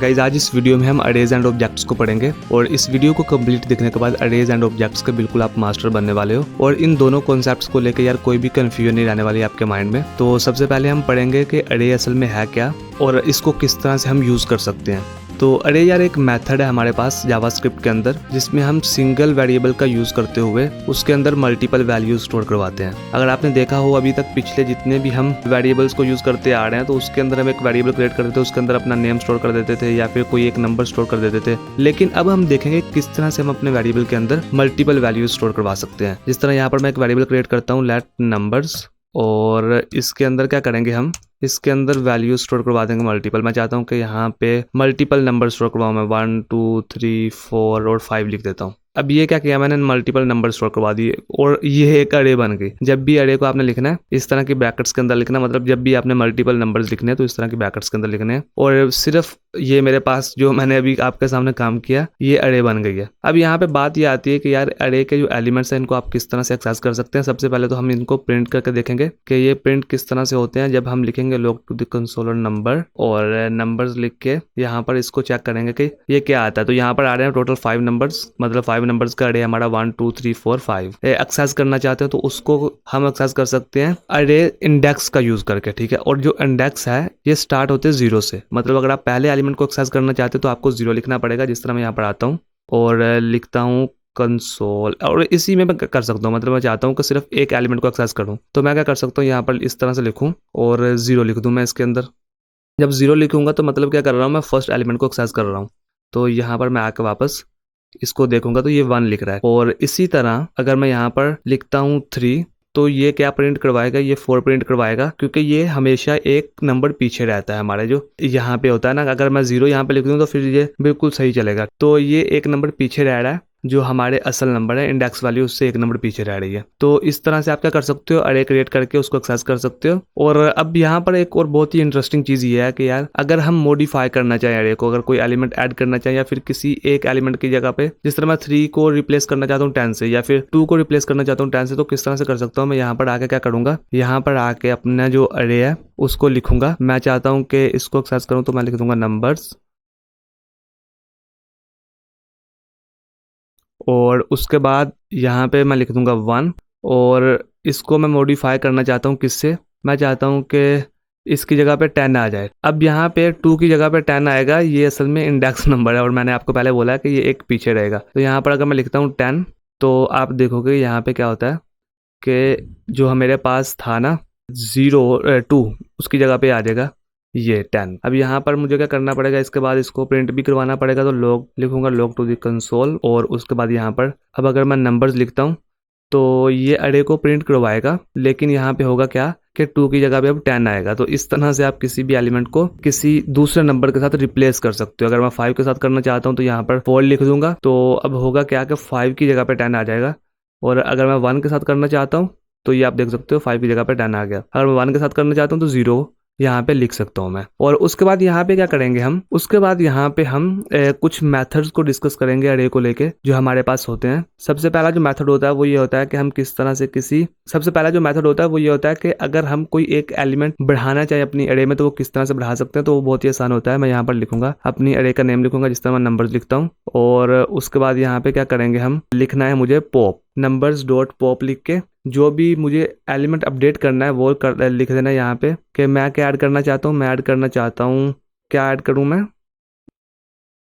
Guys आज इस video में हम अरेज एंड ऑब्जेक्ट्स को पढ़ेंगे और इस वीडियो को कंप्लीट देखने के बाद अरेज एंड ऑब्जेक्ट्स के बिल्कुल आप मास्टर बनने वाले हो और इन दोनों कॉन्सेप्ट्स को लेकर यार कोई भी कंफ्यूजन नहीं रहने वाली आपके माइंड में। तो सबसे पहले हम पढ़ेंगे कि अरे असल में है क्या और इसको किस तरह से हम यूज कर सकते हैं। तो अरे यार एक मेथड है हमारे पास जावास्क्रिप्ट के अंदर जिसमें हम सिंगल वेरिएबल का यूज करते हुए उसके अंदर मल्टीपल वैल्यूज स्टोर करवाते हैं। अगर आपने देखा हो अभी तक पिछले जितने भी हम वेरिएबल्स को यूज करते आ रहे हैं तो उसके अंदर हम एक वेरिएबल क्रिएट करते थे, उसके अंदर अपना नेम स्टोर कर देते थे या फिर कोई एक नंबर स्टोर कर देते थे। लेकिन अब हम देखेंगे किस तरह से हम अपने वेरिएबल के अंदर मल्टीपल वैल्यूज स्टोर करवा सकते हैं। जिस तरह यहाँ पर मैं एक वेरिएबल क्रिएट करता हूँ लेट नंबर्स और इसके अंदर क्या करेंगे हम इसके अंदर वैल्यू स्टोर करवा देंगे मल्टीपल। मैं चाहता हूँ कि यहाँ पे मल्टीपल नंबर स्टोर करवाऊँ, मैं 1 2 3 4 और 5 लिख देता हूँ। अब ये क्या किया मैंने, मल्टीपल नंबर स्टोर करवा दिए और ये एक अरे बन गई। जब भी अरे को आपने लिखना है इस तरह की ब्रैकेट्स के अंदर लिखना, मतलब जब भी आपने मल्टीपल नंबर्स लिखने हैं तो इस तरह की ब्रैकेट्स के अंदर लिखने हैं। और सिर्फ ये मेरे पास जो मैंने अभी आपके सामने काम किया ये अरे बन गई है। अब यहाँ पे बात ये आती है कि यार अरे के जो एलिमेंट्स हैं इनको आप किस तरह से एक्सेस कर सकते हैं। सबसे पहले तो हम इनको प्रिंट करके देखेंगे कि ये प्रिंट किस तरह से होते हैं। जब हम लिखेंगे log to the console number और नंबर्स लिख के यहाँ पर इसको चेक करेंगे कि ये क्या आता है। तो यहाँ पर आ रहे हैं टोटल 5 नंबर्स, मतलब 5 नंबर्स का अरे हमारा 1 2 3 4 5 एक्सेस करना चाहते हैं तो उसको हम एक्सेस कर सकते हैं अरे इंडेक्स का यूज करके, ठीक है। और जो इंडेक्स है ये स्टार्ट होते हैं 0 से, मतलब अगर आप पहले एलिमेंट को एक्सेस करना चाहते हो तो आपको 0 लिखना पड़ेगा। जिस तरह मैं यहाँ पर आता हूँ और लिखता हूँ कंसोल और इसी में मैं कर सकता हूँ, मतलब मैं चाहता हूँ कि सिर्फ एक एलिमेंट को एक्सेस करूँ तो मैं क्या कर सकता हूँ यहाँ पर इस तरह से लिखूँ और 0 लिख दूँ मैं इसके अंदर। जब 0 लिखूंगा तो मतलब क्या कर रहा हूँ, मैं फर्स्ट एलिमेंट को एक्सेस कर रहा हूँ। तो यहाँ पर मैं आकर वापस इसको देखूंगा तो ये 1 लिख रहा है। और इसी तरह अगर मैं यहाँ पर लिखता हूँ 3 तो ये क्या प्रिंट करवाएगा, ये 4 प्रिंट करवाएगा क्योंकि ये हमेशा एक नंबर पीछे रहता है हमारे जो यहाँ पे होता है ना। अगर मैं 0 यहाँ पे लिख दूँ तो फिर ये बिल्कुल सही चलेगा। तो ये एक नंबर पीछे रह रहा है, जो हमारे असल नंबर है इंडेक्स वैल्यू उससे एक नंबर पीछे रह रही है। तो इस तरह से आप क्या कर सकते हो, अरे क्रिएट करके उसको एक्सेस कर सकते हो। और अब यहाँ पर एक और बहुत ही इंटरेस्टिंग चीज ये है कि यार अगर हम मॉडिफाई करना चाहें अरे को, अगर कोई एलिमेंट ऐड करना चाहें या फिर किसी एक एलिमेंट की जगह पे, जिस तरह मैं 3 को रिप्लेस करना चाहता हूँ 10 से या फिर 2 को रिप्लेस करना चाहता हूँ 10 से, तो किस तरह से कर सकता हूँ। मैं यहाँ पर आके क्या करूंगा, यहाँ पर आके अपना जो अरे है उसको लिखूंगा। मैं चाहता हूँ कि इसको एक्सेस करूँ तो मैं लिख दूंगा नंबर्स और उसके बाद यहाँ पे मैं लिख दूंगा 1 और इसको मैं मॉडिफाई करना चाहता हूँ किससे, मैं चाहता हूँ कि इसकी जगह पे 10 आ जाए। अब यहाँ पे 2 की जगह पे 10 आएगा, ये असल में इंडेक्स नंबर है और मैंने आपको पहले बोला है कि ये एक पीछे रहेगा। तो यहाँ पर अगर मैं लिखता हूँ 10 तो आप देखोगे यहाँ पे क्या होता है कि जो मेरे पास था ना 2 उसकी जगह पे आ जाएगा ये 10। अब यहाँ पर मुझे क्या करना पड़ेगा, इसके बाद इसको प्रिंट भी करवाना पड़ेगा। तो लॉग लिखूंगा लॉग टू द कंसोल और उसके बाद यहाँ पर अब अगर मैं नंबर्स लिखता हूँ तो ये अरे को प्रिंट करवाएगा, लेकिन यहाँ पे होगा क्या कि 2 की जगह पे अब 10 आएगा। तो इस तरह से आप किसी भी एलिमेंट को किसी दूसरे नंबर के साथ रिप्लेस कर सकते हो। अगर मैं 5 के साथ करना चाहता हूँ तो यहाँ पर 4 लिख दूंगा तो अब होगा क्या कि 5 की जगह पे 10 आ जाएगा। और अगर मैं 1 के साथ करना चाहता हूँ तो ये आप देख सकते हो 5 की जगह पे 10 आ गया। अगर मैं 1 के साथ करना चाहता हूँ तो 0 यहाँ पे लिख सकता हूँ मैं। और उसके बाद यहाँ पे क्या करेंगे हम, उसके बाद यहाँ पे हम कुछ मेथड्स को डिस्कस करेंगे अरे को लेके जो हमारे पास होते हैं। सबसे पहला जो मेथड होता है वो ये होता है कि हम किस तरह से कि अगर हम कोई एक एलिमेंट बढ़ाना चाहे अपनी अरे में तो वो किस तरह से बढ़ा सकते हैं। तो वो बहुत ही आसान होता है। मैं यहाँ पर लिखूंगा अपनी अरे का नेम लिखूंगा जिस तरह मैं नंबर्स लिखता हूँ और उसके बाद यहाँ पे क्या करेंगे, हम लिखना है मुझे पॉप नंबर्स डॉट पॉप लिख के जो भी मुझे एलिमेंट अपडेट करना है वो लिख देना है यहाँ पे कि मैं क्या ऐड करना चाहता हूँ। मैं ऐड करना चाहता हूँ, क्या ऐड करूँ मैं,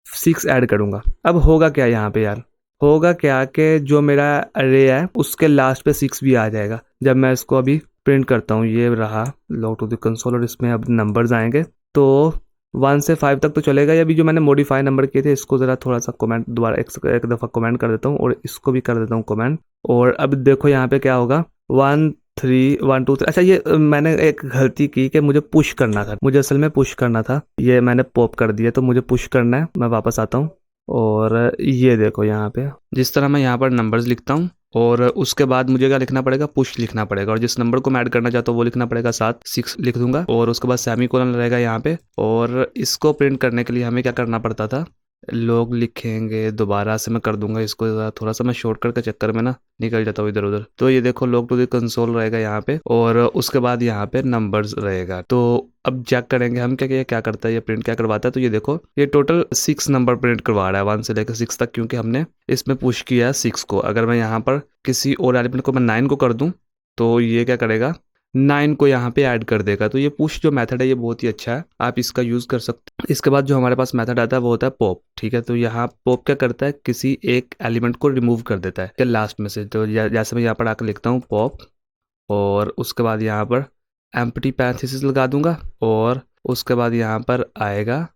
6 ऐड करूँगा। अब होगा क्या यहाँ पे यार, होगा क्या कि जो मेरा अरे है उसके लास्ट पे 6 भी आ जाएगा। जब मैं इसको अभी प्रिंट करता हूँ, ये रहा लॉग टू द कंसोल और इसमें अब नंबर्स आएंगे तो 1 से 5 तक तो चलेगा। ये अभी जो मैंने मॉडिफाई नंबर किए थे इसको जरा थोड़ा सा कमेंट दोबारा एक दफ़ा कमेंट कर देता हूँ और इसको भी कर देता हूँ कमेंट। और अब देखो यहाँ पे क्या होगा 1 3 1 2 3। अच्छा ये मैंने एक गलती की कि मुझे पुश करना था, मुझे असल में पुश करना था, ये मैंने पॉप कर दिया तो मुझे पुश करना है। मैं वापस आता हूँ और ये देखो यहाँ पे जिस तरह मैं यहाँ पर नंबर्स लिखता हूँ और उसके बाद मुझे क्या लिखना पड़ेगा, पुश लिखना पड़ेगा और जिस नंबर को मैं ऐड करना चाहता हूँ वो लिखना पड़ेगा 6 लिख दूंगा और उसके बाद सेमीकोलन रहेगा यहाँ पे। और इसको प्रिंट करने के लिए हमें क्या करना पड़ता था, लोग लिखेंगे, दोबारा से मैं कर दूंगा इसको, थोड़ा सा मैं शॉर्टकट के चक्कर में ना निकल जाता हूँ इधर उधर। तो ये देखो लॉग टू द कंसोल रहेगा यहाँ पे, और उसके बाद यहाँ पे नंबर्स रहेगा। तो अब चेक करेंगे हम क्या क्या करता है, ये प्रिंट क्या करवाता है। तो ये देखो ये टोटल 6 नंबर प्रिंट करवा रहा है, 1 से लेकर 6 तक, क्योंकि हमने इसमें पुश किया है 6 को। अगर मैं यहाँ पर किसी और एलिमेंट को मैं 9 को कर दूँ तो ये क्या करेगा, 9 को यहाँ पे ऐड कर देगा। तो ये पुश जो मेथड है ये बहुत ही अच्छा है, आप इसका यूज़ कर सकते हैं। इसके बाद जो हमारे पास मेथड आता है वो होता है पॉप। ठीक है, तो यहाँ पॉप क्या करता है, किसी एक एलिमेंट को रिमूव कर देता है लास्ट में से। तो जैसे मैं यहाँ पर आकर लिखता हूँ पॉप, और उसके बाद यहाँ पर एम्प्टी पैरेंथेसिस लगा दूंगा, और उसके बाद यहाँ पर आएगा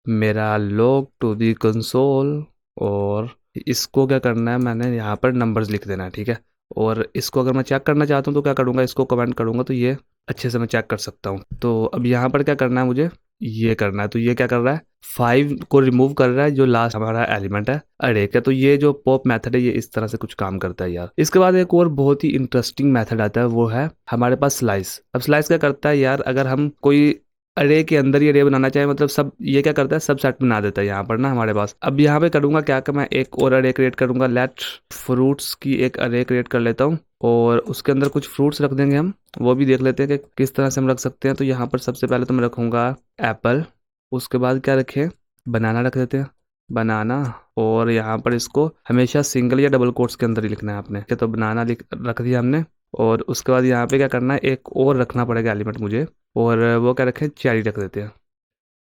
मेरा लॉग टू दी कंसोल, और इसको क्या करना है, मैंने यहाँ पर नंबर्स लिख देना है। ठीक है, और इसको अगर मैं चेक करना चाहता हूँ तो क्या करूँगा, इसको कमेंट करूँगा तो ये अच्छे से मैं चेक कर सकता हूँ। तो अब यहाँ पर क्या करना है, मुझे ये करना है। तो ये क्या कर रहा है, 5 को रिमूव कर रहा है, जो लास्ट हमारा एलिमेंट है अरे का। तो ये जो पॉप मेथड है ये इस तरह से कुछ काम करता है यार। इसके बाद एक और बहुत ही इंटरेस्टिंग मेथड आता है, वो है हमारे पास स्लाइस। अब स्लाइस क्या करता है यार, अगर हम कोई अरे के अंदर ये अरे बनाना चाहे, मतलब सब, ये क्या करता है सब सेट बना देता है यहाँ पर ना हमारे पास। अब यहाँ पे करूंगा क्या कि मैं एक और अरे क्रिएट करूंगा, लेट फ्रूट्स की एक अरे क्रिएट कर लेता हूँ, और उसके अंदर कुछ फ्रूट्स रख देंगे हम। वो भी देख लेते हैं कि किस तरह से हम रख सकते हैं। तो यहाँ पर सबसे पहले तो मैं रखूंगा एप्पल, उसके बाद क्या रखें, बनाना रख देते हैं, बनाना। और यहाँ पर इसको हमेशा सिंगल या डबल कोट्स के अंदर ही लिखना है आपने। तो बनाना रख दिया हमने, और उसके बाद यहाँ पे क्या करना है, एक और रखना पड़ेगा एलिमेंट मुझे, और वो क्या रखें, चेरी रख देते हैं।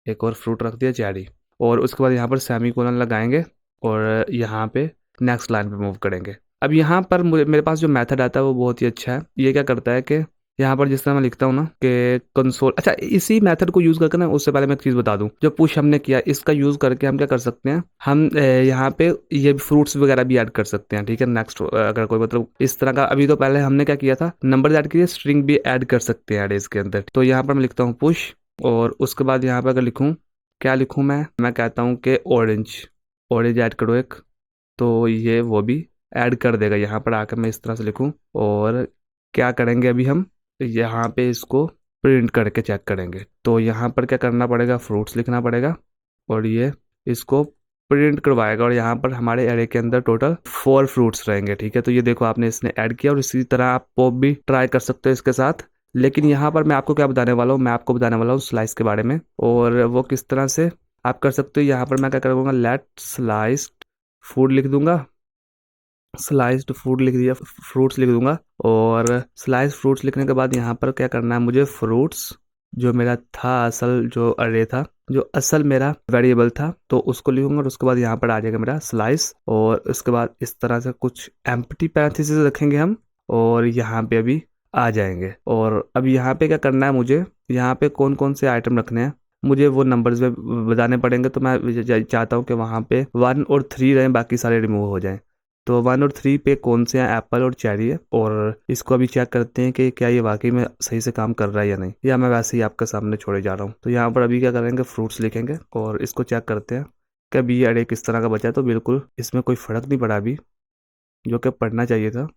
एक और फ्रूट रख दिया, चेरी। और उसके बाद यहाँ पर सेमी कोलन लगाएंगे, और यहाँ पे नेक्स्ट लाइन पे मूव करेंगे। अब यहाँ पर मेरे पास जो मेथड आता है वो बहुत ही अच्छा है। ये क्या करता है कि यहाँ पर जिस तरह मैं लिखता हूँ ना कि कंसोल, अच्छा इसी मेथड को यूज करके ना, उससे पहले मैं एक चीज बता दूं, जो पुश हमने किया इसका यूज करके हम क्या कर सकते हैं, हम यहाँ पे ये फ्रूट्स वगैरह भी ऐड कर सकते हैं। ठीक है, नेक्स्ट अगर कोई मतलब इस तरह का, अभी तो पहले हमने क्या किया था, नंबर ऐड किए, स्ट्रिंग भी ऐड कर सकते हैं अरेज के अंदर। तो यहाँ पर मैं लिखता हूँ पुश, और उसके बाद यहाँ पर अगर लिखूँ, क्या लिखूँ मैं कहता हूँ कि ऑरेंज, ऑरेंज ऐड करो एक। तो ये वो भी ऐड कर देगा। यहाँ पर आकर मैं इस तरह से लिखूँ, और क्या करेंगे अभी हम यहाँ पे इसको प्रिंट करके चेक करेंगे। तो यहाँ पर क्या करना पड़ेगा, फ्रूट्स लिखना पड़ेगा, और ये इसको प्रिंट करवाएगा। और यहाँ पर हमारे एरे के अंदर टोटल 4 फ्रूट्स रहेंगे। ठीक है, तो ये देखो आपने इसने ऐड किया, और इसी तरह आप पॉप भी ट्राई कर सकते हो इसके साथ। लेकिन यहाँ पर मैं आपको क्या बताने वाला हूँ, मैं आपको बताने वाला हूँ स्लाइस के बारे में, और वो किस तरह से आप कर सकते हो। यहाँ पर मैं क्या करूँगा, लेट स्लाइस फूड लिख दूंगा, स्लाइस्ड फूड लिख दिया, फ्रूट्स लिख दूंगा। और स्लाइस फ्रूट्स लिखने के बाद यहाँ पर क्या करना है, मुझे फ्रूट्स जो मेरा था असल, जो अरे था, जो असल मेरा वेरिएबल था, तो उसको लिखूंगा। और उसके बाद यहाँ पर आ जाएगा मेरा स्लाइस, और उसके बाद इस तरह से कुछ एम्प्टी पैरेंथेसिस रखेंगे हम, और यहाँ पे अभी आ जाएंगे। और अब यहाँ पे क्या करना है, मुझे यहाँ पे कौन कौन से आइटम रखने हैं मुझे वो नंबर्स में बताने पड़ेंगे। तो मैं चाहता हूँ कि वहाँ पे 1 और 3 रहें, बाकी सारे रिमूव हो जाएं। तो 1 और 3 पे कौन से हैं, एप्पल और चेरी है। और इसको अभी चेक करते हैं कि क्या ये वाकई में सही से काम कर रहा है या नहीं, या मैं वैसे ही आपके सामने छोड़े जा रहा हूँ। तो यहाँ पर अभी क्या करेंगे, फ्रूट्स लिखेंगे, और इसको चेक करते हैं कि अभी ये अरे किस तरह का बचा है। तो बिल्कुल इसमें कोई फ़र्क नहीं पड़ा अभी, जो कि पढ़ना चाहिए था।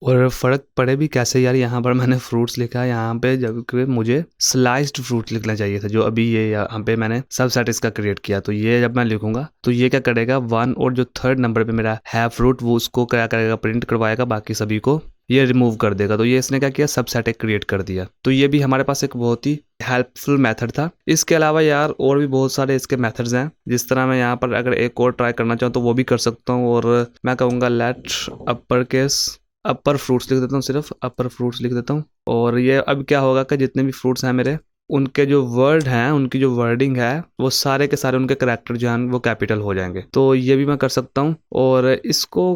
और फ़र्क पड़े भी कैसे यार, यहाँ पर मैंने फ्रूट्स लिखा है, यहाँ पे जबकि मुझे स्लाइस्ड फ्रूट लिखना चाहिए था, जो अभी ये यहाँ पे मैंने सब सेट इसका क्रिएट किया। तो ये जब मैं लिखूंगा तो ये क्या करेगा, 1 और जो 3rd नंबर पे मेरा है फ्रूट, वो उसको क्या करेगा, प्रिंट करवाएगा, बाकी सभी को ये रिमूव कर देगा। तो ये इसने क्या किया, सब सेट एक क्रिएट कर दिया। तो ये भी हमारे पास एक बहुत ही हेल्पफुल मेथड था। इसके अलावा यार और भी बहुत सारे इसके मेथड्स हैं, जिस तरह मैं यहाँ पर अगर एक और ट्राई करना चाहूँ तो वो भी कर सकता हूँ। और मैं कहूँगा let upper case upper fruits लिख देता हूँ, सिर्फ अपर फ्रूट्स लिख देता हूँ। और ये अब क्या होगा कि जितने भी फ्रूट्स हैं मेरे, उनके जो वर्ड हैं, उनकी जो वर्डिंग है, वो सारे के सारे उनके करेक्टर जो हैं वो कैपिटल हो जाएंगे। तो ये भी मैं कर सकता हूँ। और इसको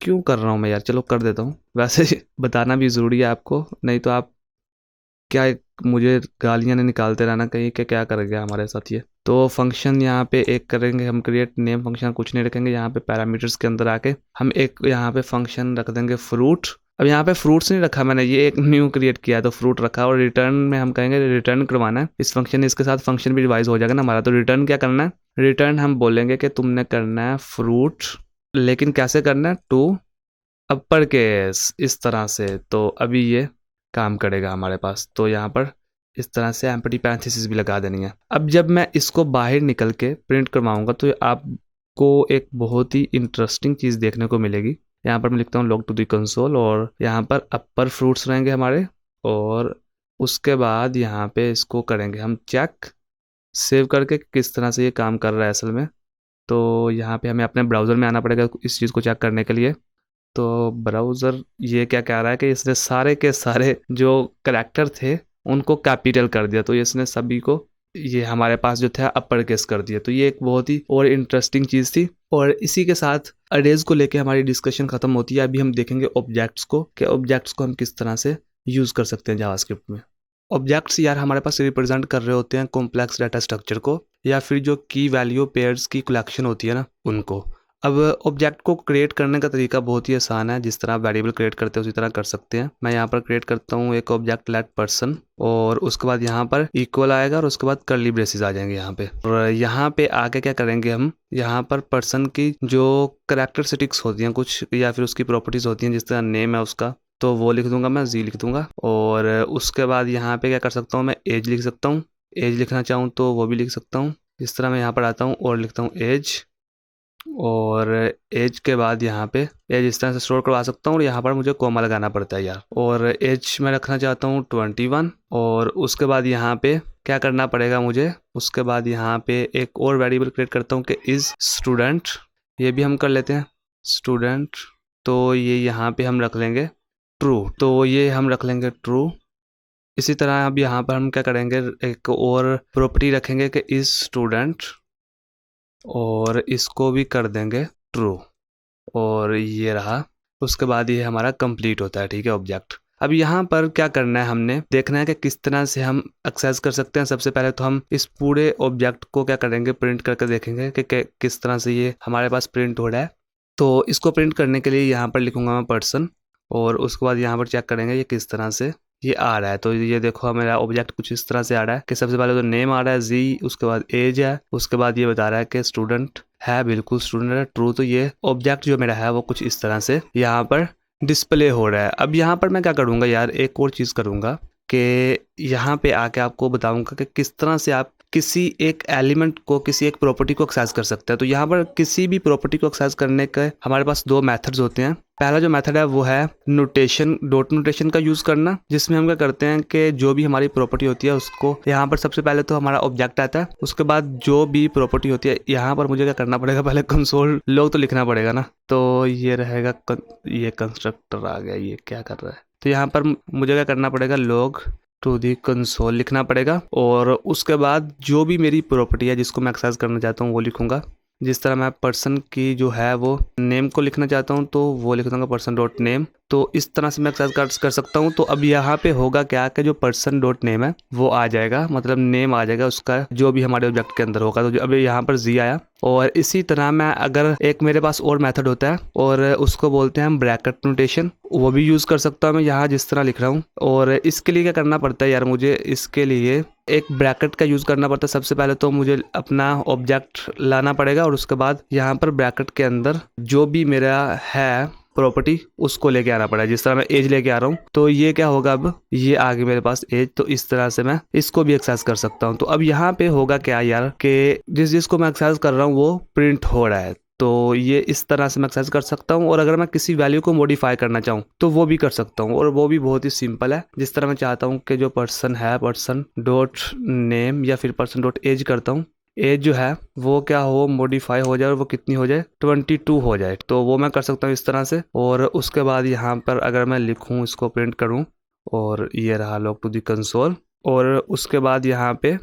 क्यों कर रहा हूँ मैं यार, चलो कर देता हूँ। वैसे बताना भी ज़रूरी है आपको, नहीं तो आप क्या मुझे गालियाँ नहीं निकालते रहना कहीं कि क्या कर गया हमारे साथ ये। तो फंक्शन यहाँ पे एक करेंगे हम क्रिएट, नेम फंक्शन कुछ नहीं रखेंगे। यहाँ पे पैरामीटर्स के अंदर आके हम एक यहाँ पे फंक्शन रख देंगे फ्रूट। अब यहाँ पे फ्रूट्स नहीं रखा मैंने, ये एक न्यू क्रिएट किया है तो फ्रूट रखा। और रिटर्न में हम कहेंगे रिटर्न करवाना है इस फंक्शन, इसके साथ फंक्शन भी रिवाइज हो जाएगा ना हमारा। तो रिटर्न क्या करना है, रिटर्न हम बोलेंगे कि तुमने करना है फ्रूट, लेकिन कैसे करना है, टू अपर केस, इस तरह से। तो अभी ये काम करेगा हमारे पास। तो यहाँ पर इस तरह से एम्प्टी पैरेंथेसिस भी लगा देनी है। अब जब मैं इसको बाहर निकल के प्रिंट करवाऊंगा तो आपको एक बहुत ही इंटरेस्टिंग चीज़ देखने को मिलेगी। यहाँ पर मैं लिखता हूँ लॉग टू दी कंसोल और यहाँ पर अपर फ्रूट्स रहेंगे हमारे, और उसके बाद यहाँ पे इसको करेंगे हम चेक सेव करके किस तरह से ये काम कर रहा है असल में। तो यहाँ पे हमें अपने ब्राउज़र में आना पड़ेगा इस चीज़ को चेक करने के लिए। तो ब्राउज़र ये क्या कह रहा है कि इसने सारे के सारे जो करैक्टर थे उनको कैपिटल कर दिया, तो इसने सभी को ये हमारे पास जो था अपर केस कर दिया। तो ये एक बहुत ही और इंटरेस्टिंग चीज़ थी, और इसी के साथ अरेज को लेके हमारी डिस्कशन खत्म होती है। अभी हम देखेंगे ऑब्जेक्ट्स को, कि ऑब्जेक्ट्स को हम किस तरह से यूज़ कर सकते हैं जावास्क्रिप्ट में। ऑब्जेक्ट्स यार हमारे पास रिप्रेजेंट कर रहे होते हैं कॉम्प्लेक्स डाटा स्ट्रक्चर को, या फिर जो की वैल्यू पेयर्स की कलेक्शन होती है ना उनको। अब ऑब्जेक्ट को क्रिएट करने का तरीका बहुत ही आसान है, जिस तरह आप वेरिएबल क्रिएट करते हैं उसी तरह कर सकते हैं। मैं यहाँ पर क्रिएट करता हूँ एक ऑब्जेक्ट लेट पर्सन, और उसके बाद यहाँ पर इक्वल आएगा और उसके बाद कर्ली ब्रेसेस आ जाएंगे यहाँ पे। और यहाँ पे आके क्या करेंगे हम, यहाँ पर पर्सन की जो करैक्टरिस्टिक्स होती हैं कुछ, या फिर उसकी प्रॉपर्टीज़ होती हैं, जिस तरह नेम है उसका, तो वो लिख दूंगा मैं, जी लिख दूंगा। और उसके बाद यहाँ पे क्या कर सकता हूँ मैं, एज लिख सकता हूँ। एज लिखना चाहूँ तो वो भी लिख सकता हूँ। इस तरह मैं यहाँ पर आता हूँ और लिखता हूँ एज, और एज के बाद यहाँ पे एज इस तरह से स्टोर करवा सकता हूँ, और यहाँ पर मुझे कॉमा लगाना पड़ता है यार। और एज मैं रखना चाहता हूँ 21, और उसके बाद यहाँ पे क्या करना पड़ेगा मुझे, उसके बाद यहाँ पे एक और वेरिएबल क्रिएट करता हूँ कि इज़ स्टूडेंट, ये भी हम कर लेते हैं स्टूडेंट। तो ये यहाँ पे हम रख लेंगे ट्रू, तो ये हम रख लेंगे ट्रू। इसी तरह अब यहाँ पर हम क्या करेंगे, एक और प्रॉपर्टी रखेंगे कि इज़ स्टूडेंट, और इसको भी कर देंगे ट्रू, और ये रहा। उसके बाद ये हमारा कंप्लीट होता है, ठीक है ऑब्जेक्ट। अब यहाँ पर क्या करना है, हमने देखना है कि किस तरह से हम एक्सेस कर सकते हैं। सबसे पहले तो हम इस पूरे ऑब्जेक्ट को क्या करेंगे, प्रिंट करके देखेंगे कि किस तरह से ये हमारे पास प्रिंट हो रहा है। तो इसको प्रिंट करने के लिए यहाँ पर लिखूंगा मैं पर्सन, और उसके बाद यहाँ पर चेक करेंगे ये किस तरह से ये आ रहा है। तो ये देखो मेरा ऑब्जेक्ट कुछ इस तरह से आ रहा है कि सबसे पहले तो नेम आ रहा है जी, उसके बाद एज है, उसके बाद ये बता रहा है कि स्टूडेंट है, बिल्कुल स्टूडेंट है, ट्रू। तो ये ऑब्जेक्ट जो मेरा है वो कुछ इस तरह से यहाँ पर डिस्प्ले हो रहा है। अब यहाँ पर मैं क्या करूँगा यार, एक और चीज़ करूँगा कि यहाँ पे आके आपको बताऊँगा कि किस तरह से आप किसी एक एलिमेंट को, किसी एक प्रॉपर्टी को एक्सेस कर सकते हैं। तो यहाँ पर किसी भी प्रॉपर्टी को एक्सेस करने के हमारे पास दो मेथड्स होते हैं। पहला जो मेथड है वो है नोटेशन, डॉट नोटेशन का यूज़ करना, जिसमें हम क्या करते हैं कि जो भी हमारी प्रॉपर्टी होती है उसको यहाँ पर सबसे पहले तो हमारा ऑब्जेक्ट आता है, उसके बाद जो भी प्रॉपर्टी होती है यहाँ पर मुझे क्या करना पड़ेगा, पहले कंसोल लॉग तो लिखना पड़ेगा ना। तो ये रहेगा ये कंस्ट्रक्टर आ गया, ये क्या कर रहा है। तो यहाँ पर मुझे क्या करना पड़ेगा, लॉग टू दी कंसोल लिखना पड़ेगा, और उसके बाद जो भी मेरी प्रॉपर्टी है जिसको मैं एक्सेस करना चाहता हूँ वो लिखूंगा। जिस तरह मैं पर्सन की जो है वो नेम को लिखना चाहता हूँ तो वो लिख दूंगा पर्सन डॉट नेम। तो इस तरह से मैं एक्सेस कर सकता हूँ। तो अब यहाँ पे होगा क्या कि जो पर्सन डॉट नेम है वो आ जाएगा, मतलब नेम आ जाएगा उसका जो भी हमारे ऑब्जेक्ट के अंदर होगा। तो अब यहाँ पर जी आया। और इसी तरह मैं अगर एक मेरे पास और मेथड होता है और उसको बोलते हैं हम ब्रैकेट नोटेशन, वो भी यूज़ कर सकता हूँ मैं यहाँ जिस तरह लिख रहा हूँ। और इसके लिए क्या करना पड़ता है यार, मुझे इसके लिए एक ब्रैकेट का यूज़ करना पड़ता है। सबसे पहले तो मुझे अपना ऑब्जेक्ट लाना पड़ेगा और उसके बाद यहाँ पर ब्रैकेट के अंदर जो भी मेरा है प्रॉपर्टी उसको लेके आना पड़ा है। जिस तरह मैं एज लेके आ रहा हूँ तो ये क्या होगा, अब ये आगे मेरे पास एज, तो इस तरह से मैं इसको भी एक्सेस कर सकता हूँ। तो अब यहाँ पे होगा क्या यार कि जिसको मैं एक्सेस कर रहा हूँ वो प्रिंट हो रहा है। तो ये इस तरह से मैं एक्सेस कर सकता हूँ। और अगर मैं किसी वैल्यू को मॉडिफाई करना चाहूँ तो वो भी कर सकता हूँ, और वो भी बहुत ही सिंपल है। जिस तरह मैं चाहता हूँ कि जो पर्सन है पर्सन डॉट नेम या फिर पर्सन डॉट एज करता हूँ, एज जो है वो क्या हो, मॉडिफाई हो जाए और वो कितनी हो जाए 22 हो जाए। तो वो मैं कर सकता हूँ इस तरह से। और उसके बाद यहाँ पर अगर मैं लिखूँ, इसको प्रिंट करूँ, और ये रहा लॉग टू दी कंसोल। और उसके बाद यहाँ पे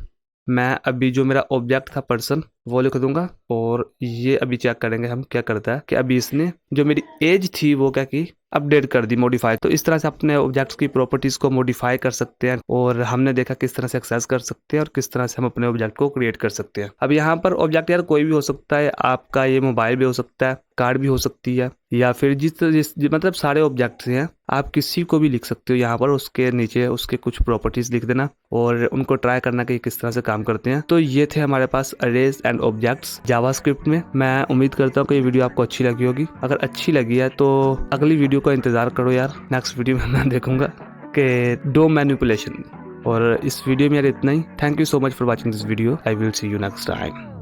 मैं अभी जो मेरा ऑब्जेक्ट था पर्सन वो लिख दूंगा। और ये अभी चेक करेंगे हम क्या करता है कि अभी इसने जो मेरी एज थी वो क्या की, अपडेट कर दी, मॉडिफाई। तो इस तरह से अपने ऑब्जेक्ट्स की प्रॉपर्टीज को मॉडिफाई कर सकते हैं। और हमने देखा किस तरह से एक्सेस कर सकते हैं और किस तरह से हम अपने ऑब्जेक्ट को क्रिएट कर सकते हैं। अब यहाँ पर ऑब्जेक्ट यार कोई भी हो सकता है, आपका ये मोबाइल भी हो सकता है, कार्ड भी हो सकती है, या फिर जिस मतलब सारे ऑब्जेक्ट्स हैं आप किसी को भी लिख सकते हो। यहाँ पर उसके नीचे उसके कुछ प्रॉपर्टीज लिख देना और उनको ट्राई करना कि किस तरह से काम करते हैं। तो ये थे हमारे पास अरेज एंड ऑब्जेक्ट्स जावास्क्रिप्ट में। मैं उम्मीद करता हूँ कि ये वीडियो आपको अच्छी लगी होगी। अगर अच्छी लगी है तो अगली वीडियो का इंतजार करो यार। नेक्स्ट वीडियो में मैं देखूंगा कि डो मैनिपुलेशन और इस वीडियो में यार इतना ही। Thank you so much for watching this video. I will see you next time.